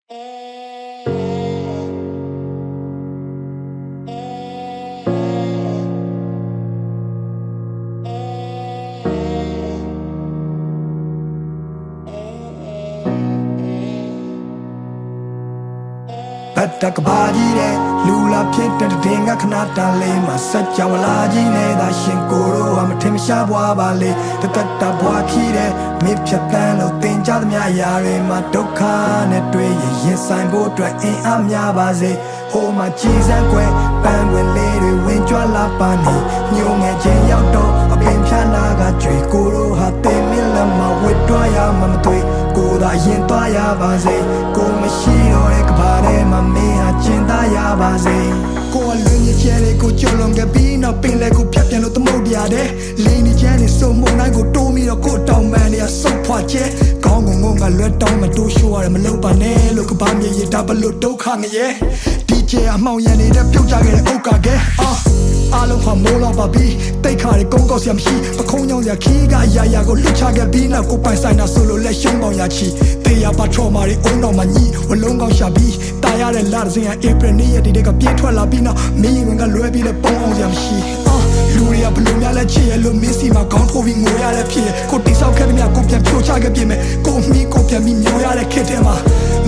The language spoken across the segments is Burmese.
Batak baji de lula pieta de denga kanata le masacha wala ji ne da shin koro am tim sha bwa ba le tata bwa khi de me phat tan lo tin ja the mya ya re ma dukha ne twe yin sai bo twat in a mya ba se ho ma chi san kwe pan win le de win chwa la pa ni nyo nge chin yaw to a pin phya na ga chwe koro ha te min la ma wit twa ya ma ma twe ko da yin twa ya ba se ko ma shi do de ka ba de ma me ha chin da ya ba se ko a lu ni che de ko chol long ge bi na pin le ko phat pyan lo tmo dia de le ni chan ni so mo nai ko to mi do ko taung man ni a so phwa che kaung ko ngong ga lwet taung ma to show ya ma lo ba ne lo ka ba mi ye da ba lo duk kha nge ye DJ အမောင်ရန်နေတဲ့ပြုတ်ကြခဲ့တဲ့ဥက္ကာကဲအားလုံးဟာမိုးလောက်ပါပြီတိတ်ခါတွေကုန်းကောက်စရာမရှိပခုံးညောင်းစရာခီးကရာရာကိုလွတ်ချခဲ့ပြီးနောက်ကိုပိုင်ဆိုင်တာဆိုလို့လက်ရှုံးပေါင်ရချီတေးရပါထော်မာတွေအုံတော်မှာညီဝလုံးကောက်ရှာပြီးတာရတဲ့လာစင်ဧပြီနေ့ရက်ဒီကပြေးထွက်လာပြီးနောက်မင်းဝင်ကလွဲပြီးလဲပုံအောင်စရာမရှိလူတွေကဘလို့များလဲချစ်ရလို့မင်းစီမှာခေါင်းထိုးပြီးငိုရတဲ့ဖြစ်ကိုတိဆောက်ခဲ့တဲ့မြကိုပြန်ဖြိုချခဲ့ပြင်မဲ့ကိုမီးကိုပြန်ပြီးမျိုးရတဲ့ခက်တဲ့မှာ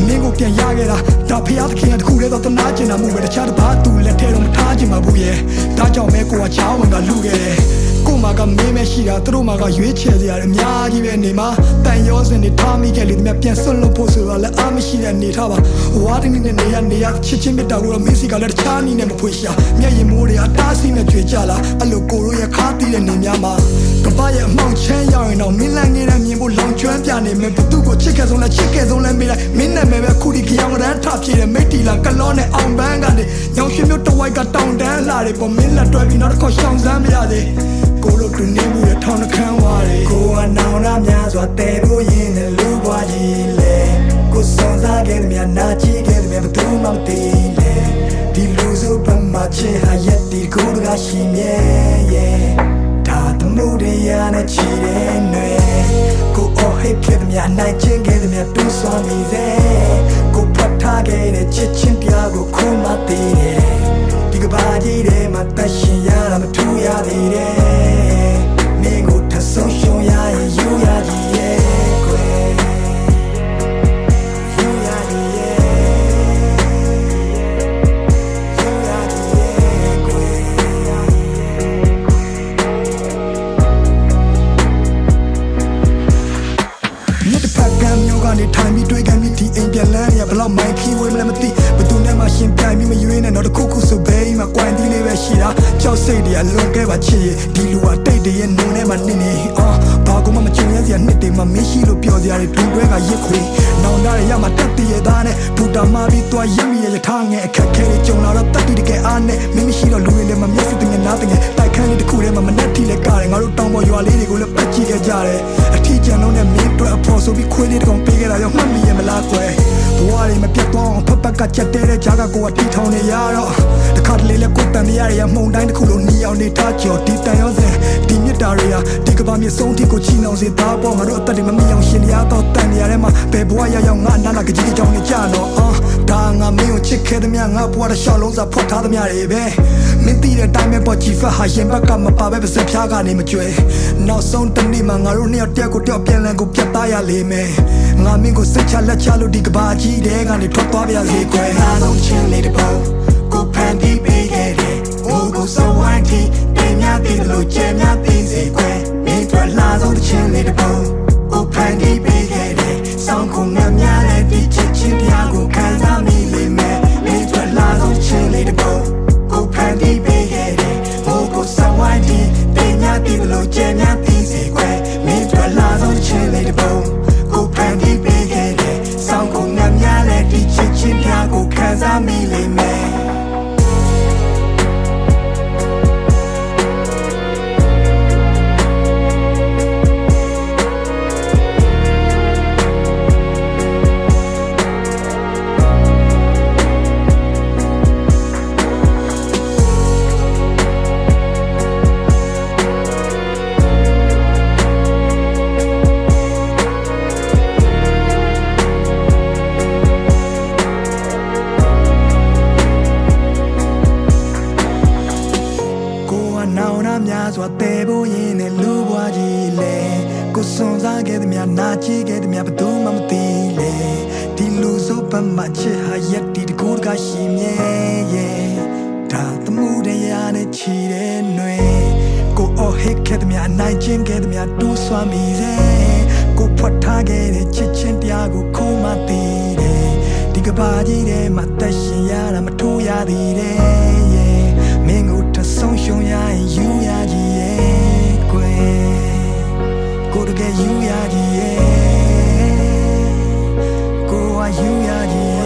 မင်းကိုပြန်ရခဲ့တာဒါဖျားသခင်ကတခုလေးတော့တနာကျင်တာမှုပဲတခြားတစ်ပါးသူလက်ထဲတော့မထားချင်ပါဘူးရဲ့ဒါကြောင့်မဲကိုကချောင်းဝင်ကလူခဲ့တယ်ကိုမကမင်းမရှိတာသူတို့မကရွေးချယ်စရာအများကြီးပဲနေမှာတန်ရောစင်တွေထားမိခဲ့လေတမပြန်ဆွတ်လို့ဖို့ဆိုတော့လည်းအားမရှိတဲ့နေထားပါဝါတင်းနဲ့နေရချစ်ချင်းမြတ်တာကိုတော့မင်းစီကလည်းတခြားနည်းနဲ့မဖွေရှာမျက်ရည်မိုးတွေအတားဆီးနဲ့ကြွေကြလာအဲ့လိုကိုတို့ရဲ့ခါတီးတဲ့နေများမှာကပရဲ့အမောင်ချမ်းရောက်ရင်တော့မင်းလန့်နေတဲ့မြင်ဖို့လောင်ကျွမ်းပြနေမယ်ဘသူကိုချစ်ခဲ့ဆုံးလဲမေးလိုက်မင်းနဲ့မဲပဲခုဒီကြောင်ရန်ထပြေတဲ့မိတီလာကလောနဲ့အောင်ပန်းကနေညောင်ရွှေမျိုးတဝိုက်ကတောင်တန်းလာတယ်ပေါ်မင်းလက်တွဲပြီးနောက်တစ်ခေါက်ရှောင်စမ်းမရသေးကိုလိုတူနေမှုရထောင်းနှခမ်းဝါတယ်ကိုကနောင်ရများစွာတဲဖို့ရင်နဲ့လူပွားကြီးလေကိုစုံစားခဲ့တဲ့မြနာကြည့်ခဲ့တဲ့မြဘသူမှမသိလေဒီလူစုပမာချေဟာရက်ဒီကိုကရှိမြဲရဲ့ဒါတမှုတွေရနဲ့ချီတဲ့နွေကိုအော်ဟစ်ခဲ့တဲ့မြနိုင်ချင်းခဲ့တဲ့မြတူးစွာမိစေကိုဖတ်ထားခဲ့တဲ့ချစ်ချင်းပြားကိုခုမှသိတယ်ဒီကဘာကြီးထဲမှာတရှင်ရတာမထူရသေးတယ်မင်းကိုထဆုံးရှုံးရရင်ယူရကြီးရဲ့ကွယ်ယူရကြီးရဲ့ယူရကြီးရဲ့ကွယ်မြစ်တစ်ဖက်ကမ်းမျိုးကနေထိုင်ပြီးတွေ့ကန်ပြီးဒီအိမ်ပြန်လန်းရဘလောက်မိုင်းခီဝေးမလဲမသိဘသူနဲ့မှရှင်ပြိုင်ပြီးမရွေးနဲ့တော့တခုခုဆိုဘေးမှာကွိုင်းတီးလေးပဲရှိတာကြောက်စိတ်တွေကလွန်ခဲ့ပါချစ်ဒီလူကတိတ်တရဲ့နုံထဲမှာနင်းနေဘာကူမှမချင်ရစရာနှစ်တွေမှမရှိလို့ပြောစရာတွေဒူတွဲကရစ်ခွေနောင်တရရမှာတက်တရဲ့သားနဲ့ဘူတာမာပြီးသွားရင်းမိရထားငယ်အခက်ခဲတွေကြုံလာတော့တက်တီတကယ်အားနဲ့မင်းမရှိတော့လူတွေလည်းမမျက်စိတငယ်နားတငယ်တိုက်ခန်းလေးတစ်ခုထဲမှာမနဲ့ထီလဲကတယ်ငါတို့တောင်ပေါ်ရွာလေးတွေကိုလည်းပတ်ကြည့်ခဲ့ကြတယ်အထီးကျန်လုံးနဲ့မင်းတို့အဖို့ဆိုပြီးခွေးလေးတစ်ကောင်ပေးခဲ့တာရောမှတ်မိရမလားကွယ်ဘဝတွေမပြတ်သွားအောင်ဖက်ကချက်တဲတဲ့ဂျာကကိုကတီထောင်နေရတော့တခါတလေလဲကိုတန်မရရမှုန်တိုင်းတစ်ခုလုံးနီအောင်နေထားကြော်ဒီတန်ရောစင်ဒီမြစ်တာတွေကဒီကဘာမြေဆုံးထိကိုချီနှောင်စေသားပေါ်ငါတို့အသက်တွေမမီအောင်ရှင်ရတော့တန်နေရတဲ့မှာဘယ်ဘဝရောက်ငါနာနာကကြီးကြောင်နေကြတော့ဒါငါမင်းကိုချစ်ခဲ့တဲ့မြငါဘဝတစ်လျှောက်လုံးစာဖွက်ထားတဲ့မြတွေပဲမင်းတည်တဲ့တိုင်းပဲပေါ်ချီဖတ်ဟာရင်ဘက်ကမပါပဲပါစဖျားကနေမကျွဲနောက်ဆုံးတနေ့မှာငါတို့နှစ်ယောက်တယောက်ကိုတယောက်ပြန်လည်ကိုပြတ်သားရလိမ့်မယ်ငါမင်းကိုစိတ်ချလက်ချလို့ဒီကဘာကြီးတဲ့ကနေထွက်သွားပြစေကွယ်အားလုံးချင်းလေးတပေါင်းကိုဖန်တီးပေးခဲ့တယ်ဟိုကိုစဝိုင်းတီတင်များတည်လို့ကျဲများတည်စေကွယ်မင်းတို့လာဆုံးချင်းလေးတပေါင်းကိုဖန်တီးပေးခဲ့တယ်ဆောင်းကုန်များတဲ့ဒီချစ်ချင်းတရားကိုခံစားမိလိမ့်မယ်မင်းတို့လာဆုံးချင်းလေးတပေါင်းကိုဖန်တီးပေးခဲ့တယ်ဟိုကိုစဝိုင်းတီတင်များတည်လို့ကျဲများတည်စေကွယ်မင်းတို့လာဆုံးချင်းလေးတပေါင်းကိုဖန်တီးပေးခဲ့တယ်ဆောင်းကုန်များတဲ့ဒီချစ်ချင်းတရားကိုခံစားမိလိမ့်မယ် စွန်စားခဲ့သည်များနာကြည့်ခဲ့သည်များဘသူမှမသိလေဒီလူစုပ်ပတ်မှချစ်ဟာရက်ဒီတကူတကရှိမြဲရဲ့ဒါသမှုတရားနဲ့ချီတဲ့ຫນွေကိုအော်ဟစ်ခဲ့သည်များနိုင်ချင်းခဲ့သည်များတူးဆွမ်းမိစေကိုဖွက်ထားခဲ့တဲ့ချစ်ချင်းတရားကိုခိုးမှသိတယ်ဒီကဘာကြီးထဲမှာတက်ရှင်ရတာမထိုးရသေးတယ်မင်းကိုထဆုံးရှုံးရရင်ယူရကြီးရဲ့ကွယ်ကိုတကယ်ယူရကြီးရဲ့ကိုကယူရကြီး